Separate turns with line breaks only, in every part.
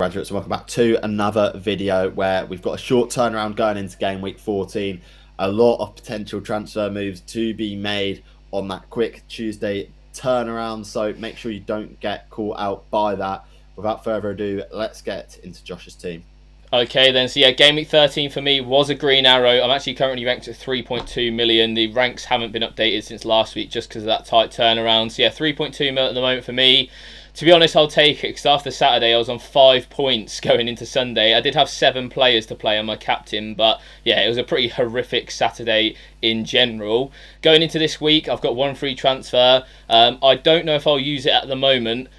Graduates, welcome back to another video where we've got a short turnaround going into game week 14. A lot of potential transfer moves to be made on that quick Tuesday turnaround, so make sure you don't get caught out by that. Without further ado, let's get into Josh's team.
Okay then, so yeah, Game Week 13 for me was a green arrow. I'm actually currently ranked at 3.2 million. The ranks haven't been updated since last week just because of that tight turnaround. So yeah, 3.2 million at the moment for me. To be honest, I'll take it because after Saturday I was on 5 points going into Sunday. I did have 7 players to play on my captain, but yeah, it was a pretty horrific Saturday in general. Going into this week, I've got 1 free transfer. I don't know if I'll use it at the moment,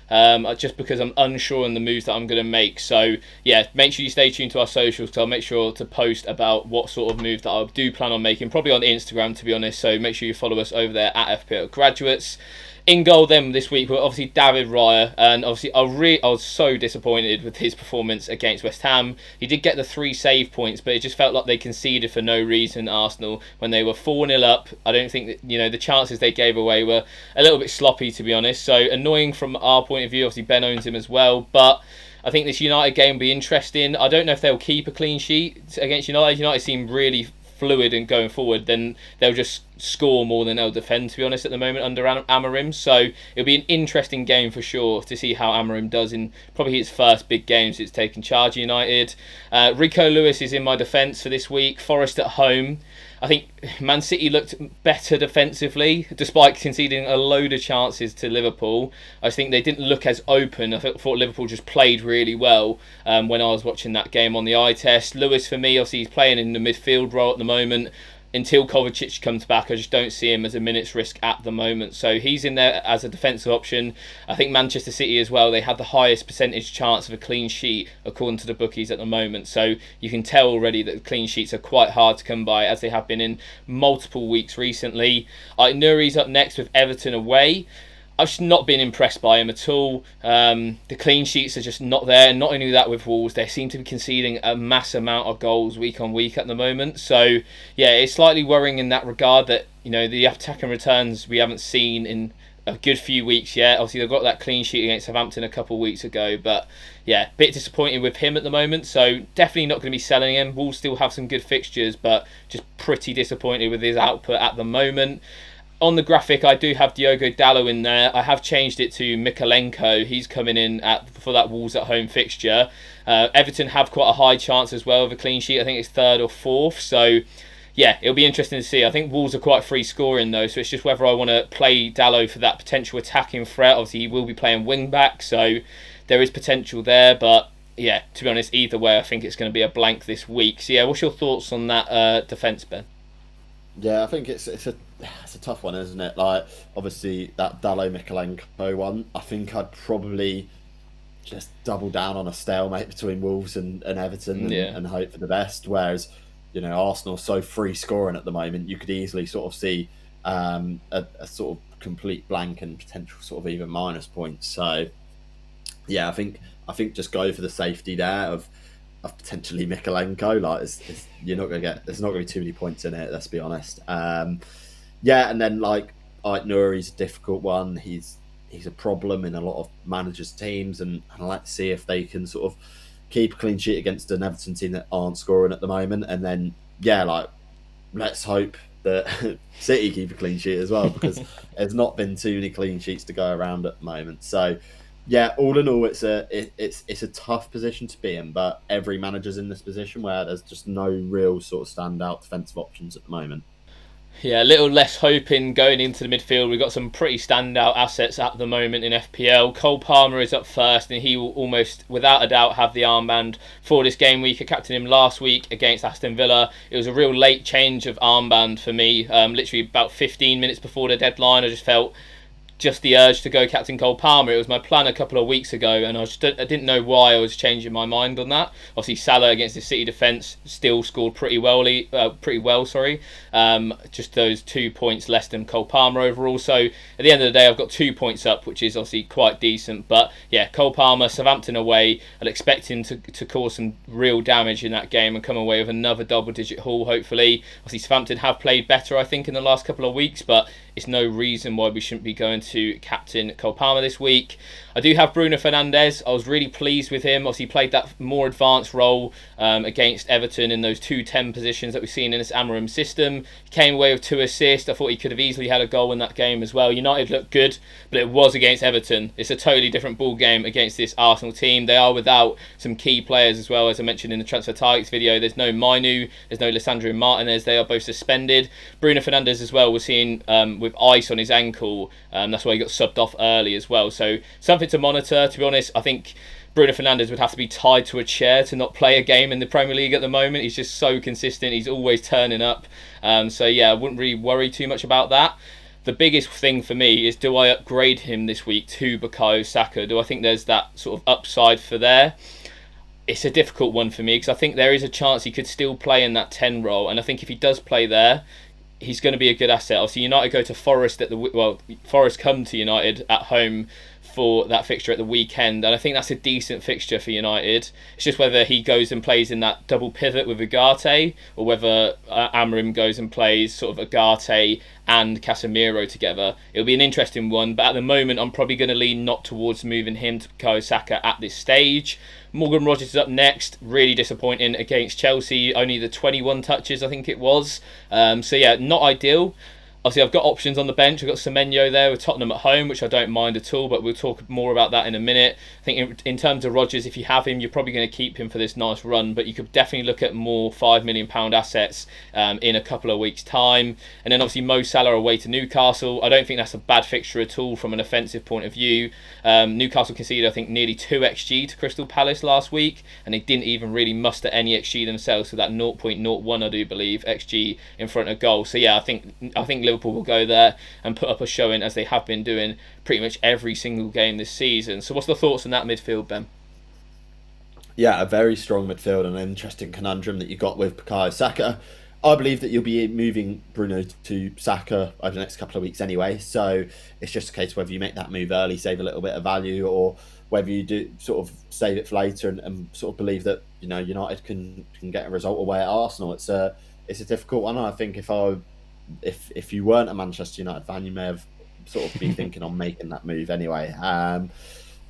just because I'm unsure on the moves that I'm going to make. So yeah, make sure you stay tuned to our socials, because I'll make sure to post about what sort of move that I do plan on making, probably on Instagram to be honest. So make sure you follow us over there at FPL Graduates. In goal then this week were obviously David Raya, and obviously I was so disappointed with his performance against West Ham. He did get the 3 save points, but it just felt like they conceded for no reason, Arsenal, when they were 4-0 up. I don't think that, the chances they gave away were a little bit sloppy, to be honest. So annoying from our point of view. Obviously Ben owns him as well, but I think this United game will be interesting. I don't know if they'll keep a clean sheet against United. United seem really fluid and going forward, then they'll just score more than they'll defend, to be honest, at the moment under Amorim. So it'll be an interesting game for sure to see how Amorim does in probably his first big game since taking charge of United. Rico Lewis is in my defence for this week. Forest at home. I think Man City looked better defensively, despite conceding a load of chances to Liverpool. I think they didn't look as open. I thought Liverpool just played really well when I was watching that game on the eye test. Lewis, for me, obviously he's playing in the midfield role at the moment. Until Kovacic comes back, I just don't see him as a minutes risk at the moment. So he's in there as a defensive option. I think Manchester City as well, they had the highest percentage chance of a clean sheet according to the bookies at the moment. So you can tell already that the clean sheets are quite hard to come by, as they have been in multiple weeks recently. Nuri's up next with Everton away. I've just not been impressed by him at all. The clean sheets are just not there. Not only that, with Wolves, they seem to be conceding a mass amount of goals week on week at the moment. So yeah, it's slightly worrying in that regard that the attack and returns we haven't seen in a good few weeks yet. Obviously they've got that clean sheet against Southampton a couple of weeks ago, but yeah, a bit disappointed with him at the moment. So definitely not going to be selling him. Wolves still have some good fixtures, but just pretty disappointed with his output at the moment. On the graphic, I do have Diogo Dalot in there. I have changed it to Mykolenko. He's coming in for that Wolves at home fixture. Everton have quite a high chance as well of a clean sheet. I think it's 3rd or 4th. So yeah, it'll be interesting to see. I think Wolves are quite free scoring though, so it's just whether I want to play Dalot for that potential attacking threat. Obviously, he will be playing wing back, so there is potential there. But yeah, to be honest, either way, I think it's going to be a blank this week. So yeah, what's your thoughts on that defence, Ben?
Yeah, I think it's a tough one, isn't it? Like, obviously that Dalot Mykolenko one, I think I'd probably just double down on a stalemate between Wolves and Everton and hope for the best. Whereas, Arsenal so free scoring at the moment, you could easily sort of see a sort of complete blank and potential sort of even minus points. So yeah, I think just go for the safety there of potentially Mykolenko. Like, you're not going to get. There's not going to be too many points in it. Let's be honest. Yeah, and then like Nuri's a difficult one. He's a problem in a lot of managers' teams, and I'd like to see if they can sort of keep a clean sheet against an Everton team that aren't scoring at the moment. And then yeah, like, let's hope that City keep a clean sheet as well, because there's not been too many clean sheets to go around at the moment. So yeah, all in all, it's a tough position to be in, but every manager's in this position where there's just no real sort of standout defensive options at the moment.
Yeah, a little less hoping going into the midfield. We've got some pretty standout assets at the moment in FPL. Cole Palmer is up first, and he will almost, without a doubt, have the armband for this game week. I captained him last week against Aston Villa. It was a real late change of armband for me. Literally about 15 minutes before the deadline, I just felt the urge to go captain Cole Palmer. It was my plan a couple of weeks ago, and I didn't know why I was changing my mind on that. Obviously, Salah against the City defence still scored pretty well. Just those 2 points less than Cole Palmer overall. So at the end of the day, I've got 2 points up, which is obviously quite decent. But yeah, Cole Palmer, Southampton away. I'd expect him to cause some real damage in that game and come away with another double-digit haul, hopefully. Obviously, Southampton have played better, I think, in the last couple of weeks, but it's no reason why we shouldn't be going to captain Cole Palmer this week. I do have Bruno Fernandes. I was really pleased with him. Obviously, he played that more advanced role against Everton in those 2-10 positions that we've seen in this Amorim system. He came away with 2 assists. I thought he could have easily had a goal in that game as well. United looked good, but it was against Everton. It's a totally different ball game against this Arsenal team. They are without some key players as well, as I mentioned in the transfer targets video. There's no Mainu, there's no Lissandro Martinez. They are both suspended. Bruno Fernandes as well was seen with ice on his ankle. That's why he got subbed off early as well. So something to monitor. To be honest, I think Bruno Fernandes would have to be tied to a chair to not play a game in the Premier League at the moment. He's just so consistent. He's always turning up. So yeah, I wouldn't really worry too much about that. The biggest thing for me is, do I upgrade him this week to Bukayo Saka? Do I think there's that sort of upside for there? It's a difficult one for me because I think there is a chance he could still play in that 10 role, and I think if he does play there, he's going to be a good asset. Obviously, United go to Forest Forest come to United at home for that fixture at the weekend, and I think that's a decent fixture for United. It's just whether he goes and plays in that double pivot with Ugarte, or whether Amorim goes and plays sort of Ugarte and Casemiro together. It'll be an interesting one, but at the moment I'm probably going to lean not towards moving him to Bukayo Saka at this stage. Morgan Rogers is up next. Really disappointing against Chelsea. Only the 21 touches, I think it was. So yeah, not ideal. Obviously, I've got options on the bench. I've got Semenyo there with Tottenham at home, which I don't mind at all, but we'll talk more about that in a minute. I think in terms of Rodgers, if you have him, you're probably going to keep him for this nice run, but you could definitely look at more £5 million assets in a couple of weeks' time. And then obviously Mo Salah away to Newcastle. I don't think that's a bad fixture at all from an offensive point of view. Newcastle conceded, I think, nearly 2 XG to Crystal Palace last week, and they didn't even really muster any XG themselves, so that 0.01, I do believe, XG in front of goal. So yeah, I think Liverpool will go there and put up a showing, as they have been doing pretty much every single game this season. So what's the thoughts on that midfield, Ben?
Yeah, a very strong midfield and an interesting conundrum that you got with Bukayo Saka. I believe that you'll be moving Bruno to Saka over the next couple of weeks anyway, so it's just a case of whether you make that move early, save a little bit of value, or whether you do sort of save it for later and sort of believe that, you know, United can get a result away at Arsenal. It's a difficult one. I think if you weren't a Manchester United fan, you may have sort of been thinking on making that move anyway.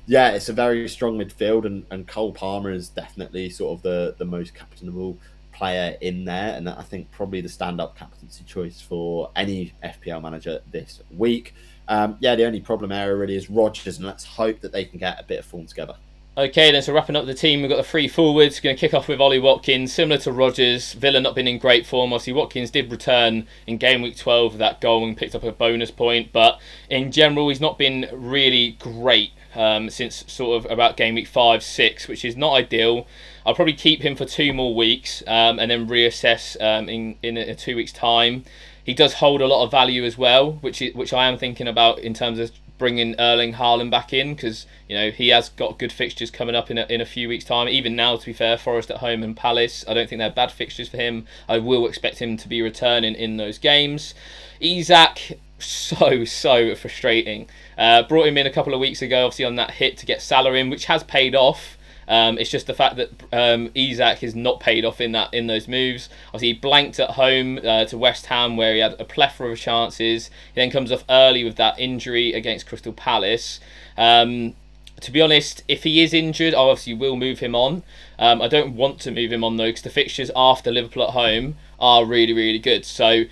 Yeah, it's a very strong midfield, and Cole Palmer is definitely sort of the most captainable player in there, and I think probably the stand-up captaincy choice for any FPL manager this week. Yeah, the only problem area really is Rodgers, and let's hope that they can get a bit of form together.
Okay, then, so wrapping up the team, we've got the 3 forwards. Going to kick off with Ollie Watkins, similar to Rodgers. Villa not been in great form. Obviously, Watkins did return in game week 12 with that goal and picked up a bonus point, but in general, he's not been really great since sort of about game week 5-6, which is not ideal. I'll probably keep him for 2 more weeks and then reassess in a 2 weeks' time. He does hold a lot of value as well, which I am thinking about in terms of bringing Erling Haaland back in, because, you know, he has got good fixtures coming up in a few weeks' time. Even now, to be fair, Forest at home and Palace, I don't think they're bad fixtures for him. I will expect him to be returning in those games. Isak, so frustrating. Brought him in a couple of weeks ago, obviously on that hit to get Salah in, which has paid off. It's just the fact that Isak has not paid off in those moves. Obviously, he blanked at home to West Ham, where he had a plethora of chances. He then comes off early with that injury against Crystal Palace. To be honest, if he is injured, I obviously will move him on. I don't want to move him on though, because the fixtures after Liverpool at home are really, really good. So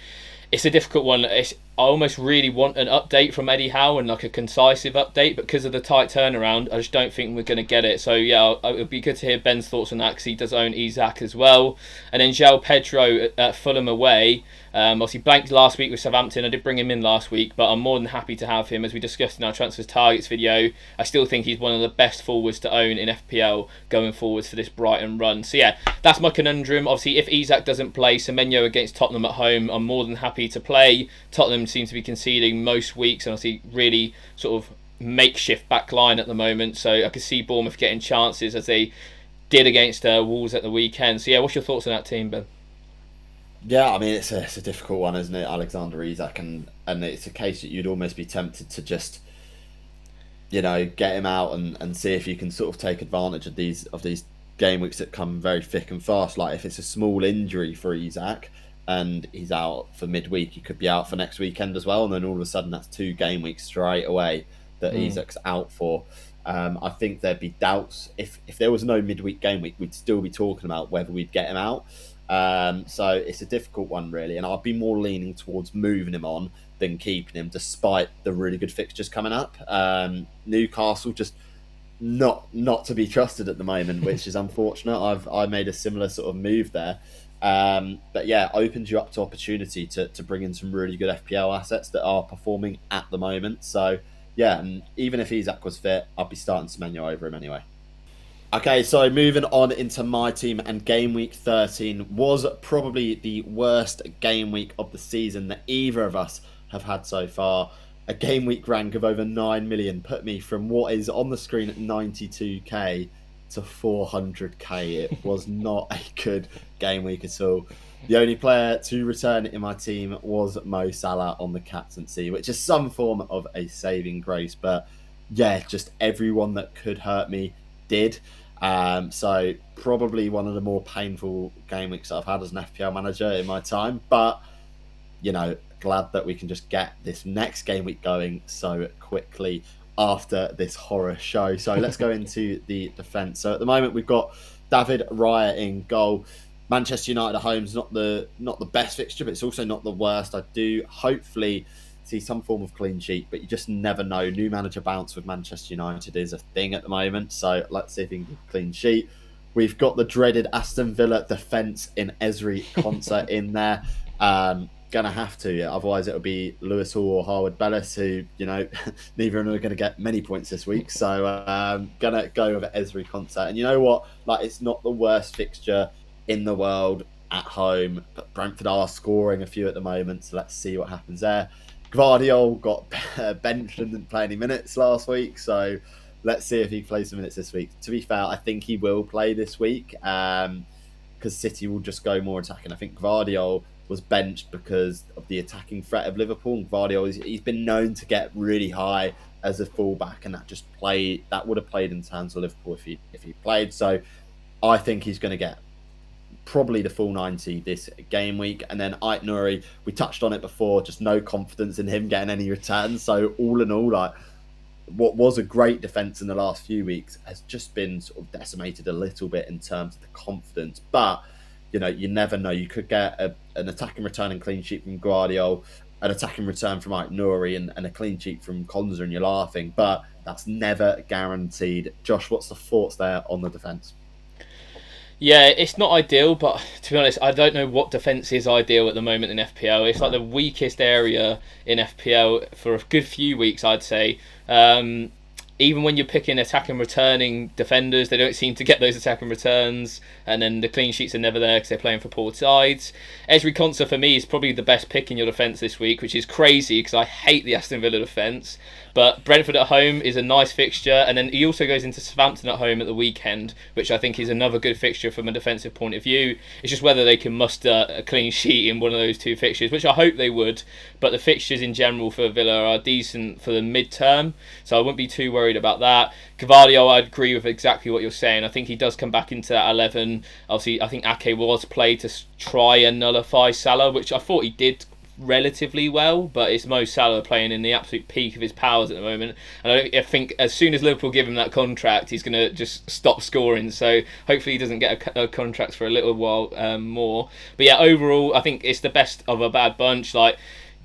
it's a difficult one. I almost really want an update from Eddie Howe, and like a concisive update, but because of the tight turnaround, I just don't think we're going to get it. So yeah, it would be good to hear Ben's thoughts on that, because he does own Isak as well. And then João Pedro at Fulham away. Obviously blanked last week with Southampton. I did bring him in last week, but I'm more than happy to have him, as we discussed in our transfers targets video. I still think he's one of the best forwards to own in FPL going forwards for this Brighton run. So yeah, that's my conundrum. Obviously, if Isak doesn't play, Semenyo against Tottenham at home, I'm more than happy to play. Tottenham seem to be conceding most weeks, and obviously really sort of makeshift back line at the moment. So I could see Bournemouth getting chances, as they did against Wolves at the weekend. So yeah, what's your thoughts on that team, Ben?
Yeah, I mean, it's a difficult one, isn't it, Alexander Isak, and it's a case that you'd almost be tempted to just, you know, get him out and see if you can sort of take advantage of these game weeks that come very thick and fast. Like, if it's a small injury for Isak, and he's out for midweek. He could be out for next weekend as well, and then all of a sudden that's 2 game weeks straight away that Isak's out for. I think there'd be doubts if there was no midweek game week, we'd still be talking about whether we'd get him out. So it's a difficult one really, and I'd be more leaning towards moving him on than keeping him, despite the really good fixtures coming up. Newcastle just not to be trusted at the moment, which is unfortunate. I made a similar sort of move there. But yeah, opens you up to opportunity to bring in some really good FPL assets that are performing at the moment. So yeah, and even if Isak was fit, I'd be starting Semenyo over him anyway. Okay, so moving on into my team, and game week 13 was probably the worst game week of the season that either of us have had so far. A game week rank of over 9 million put me from what is on the screen at 92k to 400k. It was not a good game week at all. The only player to return in my team was Mo Salah on the captaincy, which is some form of a saving grace. But yeah, just everyone that could hurt me did. So probably one of the more painful game weeks I've had as an FPL manager in my time. But, you know, glad that we can just get this next game week going so quickly after this horror show. So let's go into the defence. So at the moment we've got David Raya in goal. Manchester United at home is not the best fixture, but it's also not the worst. I do hopefully see some form of clean sheet, but you just never know. New manager bounce with Manchester United is a thing at the moment, so let's see if we can get a clean sheet. We've got the dreaded Aston Villa defence in Ezri Konsa in there. Gonna have to, otherwise it'll be Lewis Hall or Harwood Bellis, who, you know, neither of them are going to get many points this week. So gonna go with Ezri Konsa. And you know what? Like, it's not the worst fixture in the world at home, but Brentford are scoring a few at the moment, so let's see what happens there. Gvardiol got benched and didn't play any minutes last week, so let's see if he plays some minutes this week. To be fair, I think he will play this week because City will just go more attacking. I think Gvardiol was benched because of the attacking threat of Liverpool, and Gvardiol, he's been known to get really high as a fullback, and that would have played in terms of Liverpool if he played. So I think he's going to get probably the full 90 this game week. And then Ait Nouri, we touched on it before, just no confidence in him getting any returns. So all in all, like, what was a great defence in the last few weeks has just been sort of decimated a little bit in terms of the confidence. But, you know, you never know. You could get an attacking return and clean sheet from Guardiola, an attacking return from Ait Nouri, and a clean sheet from Konza, and you're laughing. But that's never guaranteed. Josh, what's the thoughts there on the defence?
Yeah, it's not ideal, but to be honest, I don't know what defence is ideal at the moment in FPL. It's like the weakest area in FPL for a good few weeks, I'd say. Even when you're picking attack and returning defenders, they don't seem to get those attack and returns, and then the clean sheets are never there because they're playing for poor sides. Ezri Konsa for me is probably the best pick in your defence this week, which is crazy because I hate the Aston Villa defence. But Brentford at home is a nice fixture, and then he also goes into Southampton at home at the weekend, which I think is another good fixture from a defensive point of view. It's just whether they can muster a clean sheet in one of those two fixtures, which I hope they would. But the fixtures in general for Villa are decent for the mid-term, so I wouldn't be too worried about that. Gvardiol, I'd agree with exactly what you're saying. I think he does come back into that 11. Obviously, I think Ake was played to try and nullify Salah, which I thought he did relatively well, but it's Mo Salah playing in the absolute peak of his powers at the moment, and I think as soon as Liverpool give him that contract, he's going to just stop scoring. So hopefully he doesn't get a contract for a little while more. But yeah, overall I think it's the best of a bad bunch. Like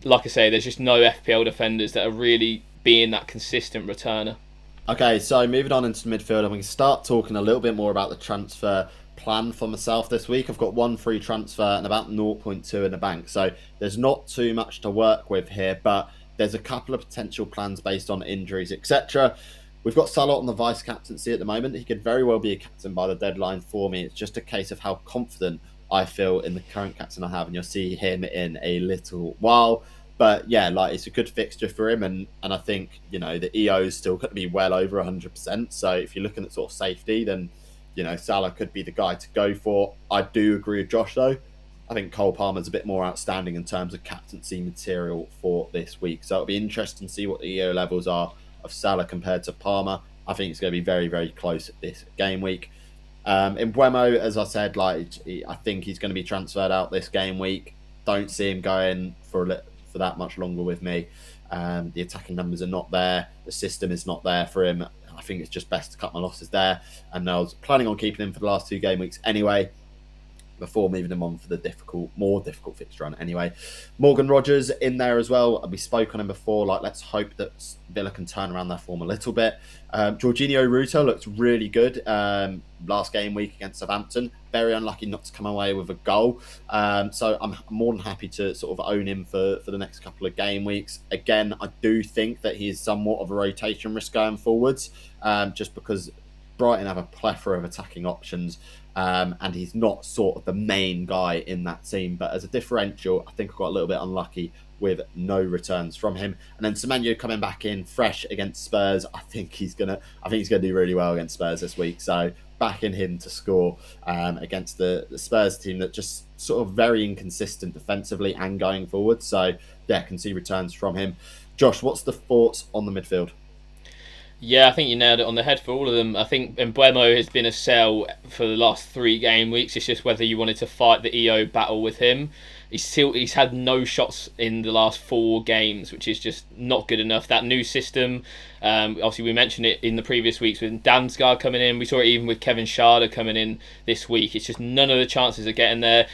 I say, there's just no FPL defenders that are really being that consistent returner.
Okay, so moving on into midfield, and we can start talking a little bit more about the transfer plan for myself this week. I've got one free transfer and about 0.2 in the bank, so there's not too much to work with here, but there's a couple of potential plans based on injuries, etc. We've got Salah on the vice captaincy at the moment. He could very well be a captain by the deadline for me. It's just a case of how confident I feel in the current captain I have, and you'll see him in a little while. But yeah, like, it's a good fixture for him, and I think, you know, the EO is still going to be well over 100%. So if you're looking at sort of safety, then, you know, Salah could be the guy to go for. I do agree with Josh though. I think Cole Palmer's a bit more outstanding in terms of captaincy material for this week. So it'll be interesting to see what the EO levels are of Salah compared to Palmer. I think it's going to be very, very close this game week. In Buemo, as I said, like, I think he's going to be transferred out this game week. don't see him going for for that much longer with me. The attacking numbers are not there. The system is not there for him. I think it's just best to cut my losses there. And I was planning on keeping him for the last 2 game weeks anyway, before moving them on for the more difficult fixture run anyway. Morgan Rogers in there as well. We spoke on him before. Like, let's hope that Villa can turn around their form a little bit. Jorginho Ruto looked really good last game week against Southampton. Very unlucky not to come away with a goal. So I'm more than happy to sort of own him for the next couple of game weeks. Again, I do think that he is somewhat of a rotation risk going forwards, just because Brighton have a plethora of attacking options. And he's not sort of the main guy in that team, but as a differential, I think I got a little bit unlucky with no returns from him. And then Semenyo coming back in fresh against Spurs. I think he's gonna do really well against Spurs this week. So backing him to score against the Spurs team that just sort of very inconsistent defensively and going forward. So yeah, can see returns from him. Josh, what's the thoughts on the midfield?
Yeah, I think you nailed it on the head for all of them. I think Mbeumo has been a sell for the last 3 game weeks. It's just whether you wanted to fight the EO battle with him. He's had no shots in the last 4 games, which is just not good enough. That new system, obviously we mentioned it in the previous weeks with Damsgaard coming in. We saw it even with Kevin Schade coming in this week. It's just none of the chances are getting there.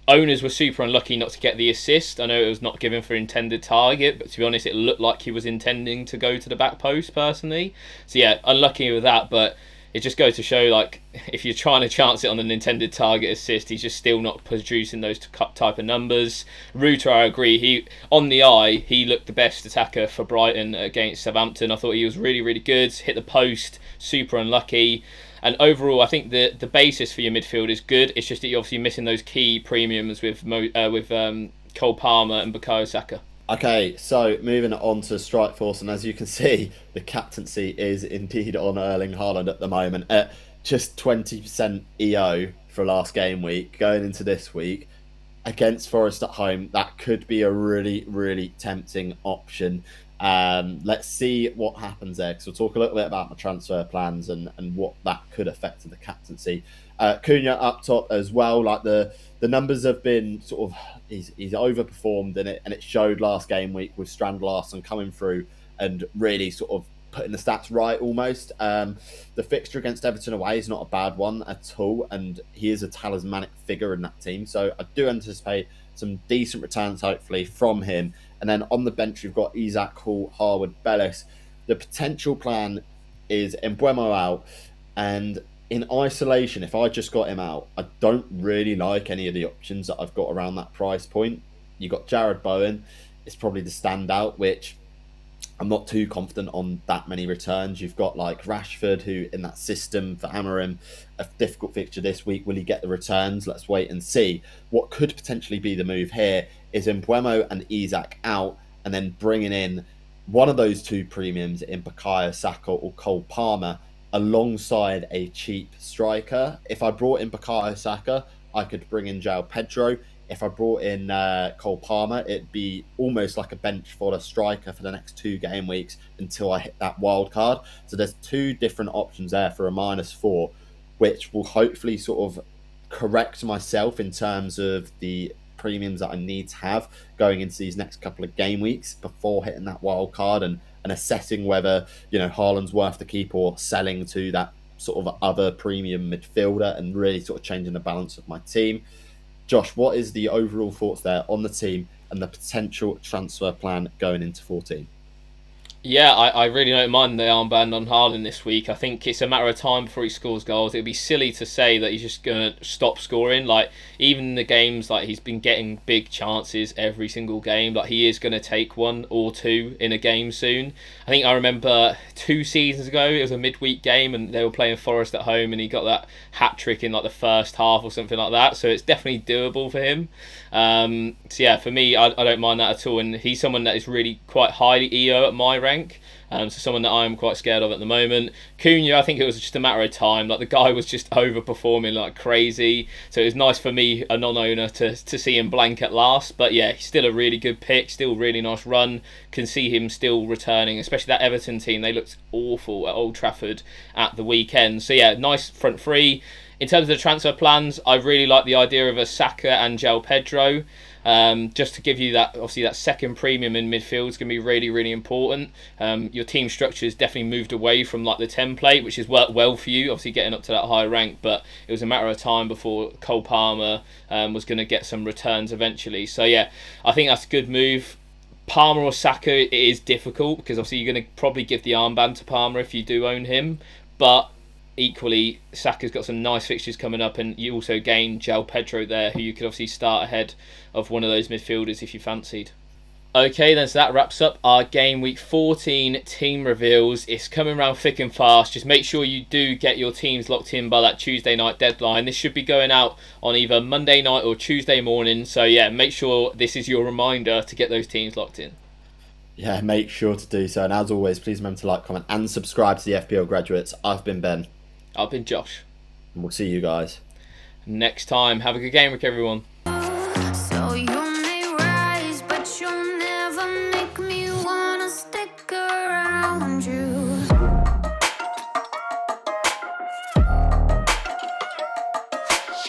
Owners were super unlucky not to get the assist. I know it was not given for intended target, but to be honest, it looked like he was intending to go to the back post personally. So yeah, unlucky with that, but it just goes to show, like, if you're trying to chance it on an intended target assist, he's just still not producing those type of numbers. Ruter, I agree. On the eye, he looked the best attacker for Brighton against Southampton. I thought he was really, really good. Hit the post, super unlucky. And overall, I think the basis for your midfield is good. It's just that you're obviously missing those key premiums with Cole Palmer and Bukayo Saka.
Okay, so moving on to Strike Force, and as you can see, the captaincy is indeed on Erling Haaland at the moment at just 20% EO for last game week. Going into this week against Forest at home, that could be a really, really tempting option. Let's see what happens there, because we'll talk a little bit about my transfer plans and what that could affect the captaincy. Cunha up top as well. Like the numbers have been sort of he's overperformed in it, and it showed last game week with Strand Larsen coming through and really sort of putting the stats right almost. The fixture against Everton away is not a bad one at all, and he is a talismanic figure in that team. So I do anticipate some decent returns hopefully from him. And then on the bench, you've got Isaac, Hall, Harwood, Bellis. The potential plan is Mbeumo out. And in isolation, if I just got him out, I don't really like any of the options that I've got around that price point. You've got Jared Bowen. It's probably the standout, which I'm not too confident on that many returns. You've got like Rashford, who in that system for Amorim, a difficult fixture this week. Will he get the returns? Let's wait and see. What could potentially be the move here is Mbeumo and Isak out, and then bringing in one of those 2 premiums in Bukayo Saka or Cole Palmer alongside a cheap striker. If I brought in Bukayo Saka, I could bring in João Pedro. If I brought in Cole Palmer, it'd be almost like a bench fodder striker for the next 2 game weeks until I hit that wild card. So there's 2 different options there for a -4, which will hopefully sort of correct myself in terms of the premiums that I need to have going into these next couple of game weeks before hitting that wild card and assessing whether, Haaland's worth the keep or selling to that sort of other premium midfielder and really sort of changing the balance of my team. Josh, what is the overall thoughts there on the team and the potential transfer plan going into 14?
Yeah, I really don't mind the armband on Haaland this week. I think it's a matter of time before he scores goals. It'd be silly to say that he's just going to stop scoring. Like, even in the games, like, he's been getting big chances every single game. Like, he is going to take 1 or 2 in a game soon. I think I remember 2 seasons ago, it was a midweek game and they were playing Forest at home and he got that hat-trick in, like, the first half or something like that. So it's definitely doable for him. So yeah, for me, I don't mind that at all. And he's someone that is really quite highly EO at my rank. So someone that I'm quite scared of at the moment. Cunha, I think it was just a matter of time. Like, the guy was just overperforming like crazy. So it was nice for me, a non-owner, to see him blank at last. But yeah, he's still a really good pick. Still really nice run. Can see him still returning, especially that Everton team. They looked awful at Old Trafford at the weekend. So yeah, nice front 3. In terms of the transfer plans, I really like the idea of a Saka and João Pedro. Just to give you that, obviously that second premium in midfield is going to be really, really important. Your team structure has definitely moved away from like the template, which has worked well for you, obviously getting up to that high rank, but it was a matter of time before Cole Palmer was going to get some returns eventually. So yeah, I think that's a good move. Palmer or Saka, it is difficult because obviously you're going to probably give the armband to Palmer if you do own him, but equally Saka's got some nice fixtures coming up, and you also gain João Pedro there, who you could obviously start ahead of one of those midfielders if you fancied. Okay then, so that wraps up our Game Week 14 team reveals. It's coming around thick and fast. Just make sure you do get your teams locked in by that Tuesday night deadline. This should be going out on either Monday night or Tuesday morning. So yeah, make sure this is your reminder to get those teams locked in.
Yeah, make sure to do so. And as always, please remember to like, comment, and subscribe to the FPL Graduates. I've been Ben.
I've been Josh.
And we'll see you guys
next time. Have a good game week, everyone.